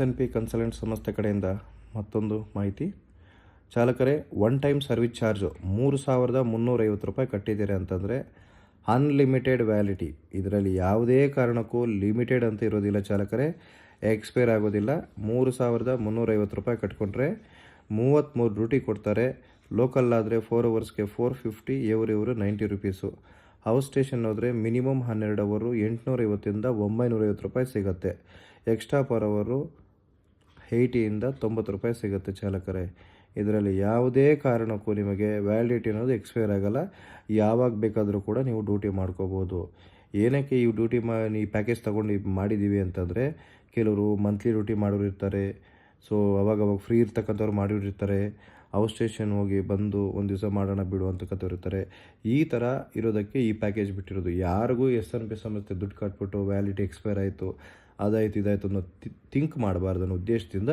SNP consultant ಸಂಸ್ಥೆ ಕಡೆಯಿಂದ ಮತ್ತೊಂದು ಮಾಹಿತಿ. ಚಾಲಕರೇ, ಒನ್ ಟೈಮ್ ಸರ್ವಿಸ್ ಚಾರ್ಜು 3,350 ರೂಪಾಯಿ ಕಟ್ಟಿದ್ದೀರಿ ಅಂತಂದರೆ ಅನ್ಲಿಮಿಟೆಡ್ ವ್ಯಾಲಿಟಿ. ಇದರಲ್ಲಿ ಯಾವುದೇ ಕಾರಣಕ್ಕೂ ಲಿಮಿಟೆಡ್ ಅಂತ ಇರೋದಿಲ್ಲ ಚಾಲಕರೇ, ಎಕ್ಸ್ಪೈರ್ ಆಗೋದಿಲ್ಲ. 3,350 ರೂಪಾಯಿ ಕಟ್ಕೊಂಡ್ರೆ 33 ಡ್ಯೂಟಿ ಕೊಡ್ತಾರೆ. ಲೋಕಲ್ ಆದರೆ 4 ಅವರ್ಸ್ಗೆ 450, ಇವರು 90 ರುಪೀಸು. ಹೌಸ್ ಸ್ಟೇಷನ್ ಹೋದರೆ ಮಿನಿಮಮ್ 12 ಅವರು 850ಇಂದ 950 ರೂಪಾಯಿ ಸಿಗುತ್ತೆ. ಎಕ್ಸ್ಟ್ರಾ ಪರ್ ಅವರು 80ಇಂದ 90 ರೂಪಾಯಿ ಸಿಗುತ್ತೆ ಚಾಲಕರೇ. ಇದರಲ್ಲಿ ಯಾವುದೇ ಕಾರಣಕ್ಕೂ ನಿಮಗೆ ವ್ಯಾಲಿಡಿಟಿ ಅನ್ನೋದು ಎಕ್ಸ್ಪೈರ್ ಆಗೋಲ್ಲ. ಯಾವಾಗ ಬೇಕಾದರೂ ಕೂಡ ನೀವು ಡ್ಯೂಟಿ ಮಾಡ್ಕೋಬೋದು. ಏನಕ್ಕೆ ಈ ಡ್ಯೂಟಿ ಈ ಪ್ಯಾಕೇಜ್ ತೊಗೊಂಡು ಮಾಡಿದ್ದೀವಿ ಅಂತಂದರೆ, ಕೆಲವರು ಮಂತ್ಲಿ ಡ್ಯೂಟಿ ಮಾಡೋರು ಇರ್ತಾರೆ. ಸೊ ಅವಾಗವಾಗ ಫ್ರೀ ಇರ್ತಕ್ಕಂಥವ್ರು ಮಾಡಿರ್ತಾರೆ. ಹೌಸ್ ಸ್ಟೇಷನ್ ಹೋಗಿ ಬಂದು ಒಂದು ದಿವಸ ಮಾಡೋಣ ಬಿಡು ಅಂತಕ್ಕಂಥವ್ರು ಇರ್ತಾರೆ. ಈ ಥರ ಇರೋದಕ್ಕೆ ಈ ಪ್ಯಾಕೇಜ್ ಬಿಟ್ಟಿರೋದು. ಯಾರಿಗೂ SNP ಸಂಸ್ಥೆ ದುಡ್ಡು ಕಟ್ಬಿಟ್ಟು ವ್ಯಾಲಿಡಿಟಿ ಎಕ್ಸ್ಪೈರ್ ಆಯಿತು, ಅದಾಯಿತು ಇದಾಯಿತು ಅನ್ನೋ ಥಿಂಕ್ ಮಾಡಬಾರ್ದು ಅನ್ನೋ ಉದ್ದೇಶದಿಂದ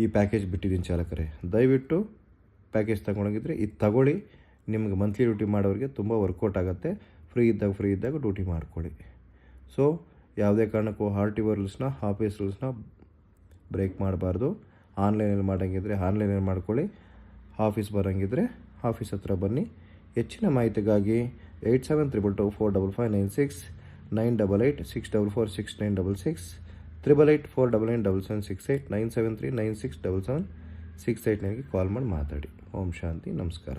ಈ ಪ್ಯಾಕೇಜ್ ಬಿಟ್ಟಿದ್ದೀನಿ ಚಾಲಕರೇ. ದಯವಿಟ್ಟು ಪ್ಯಾಕೇಜ್ ತೊಗೊಂಡೋಗಿದ್ರೆ ಇದು ತಗೊಳ್ಳಿ. ನಿಮಗೆ ಮಂತ್ಲಿ ಡ್ಯೂಟಿ ಮಾಡೋರಿಗೆ ತುಂಬ ವರ್ಕೌಟ್ ಆಗುತ್ತೆ. ಫ್ರೀ ಇದ್ದಾಗ ಡ್ಯೂಟಿ ಮಾಡ್ಕೊಳ್ಳಿ. ಸೊ ಯಾವುದೇ ಕಾರಣಕ್ಕೂ RTO ರೂಲ್ಸ್ನ, ಆಫೀಸ್ ರೂಲ್ಸ್ನ ಬ್ರೇಕ್ ಮಾಡಬಾರ್ದು. ಆನ್ಲೈನಲ್ಲಿ ಮಾಡೋಂಗಿದ್ರೆ ಆನ್ಲೈನಲ್ಲಿ ಮಾಡ್ಕೊಳ್ಳಿ. ಆಫೀಸ್ ಬರೋಂಗಿದ್ರೆ ಆಫೀಸ್ ಹತ್ರ ಬನ್ನಿ. ಹೆಚ್ಚಿನ ಮಾಹಿತಿಗಾಗಿ 8722245596, 9886446966, 8884997768, 973967768 ನನಗೆ ಕಾಲ್ ಮಾಡಿ ಮಾತಾಡಿ. ಓಂ ಶಾಂತಿ, ನಮಸ್ಕಾರ.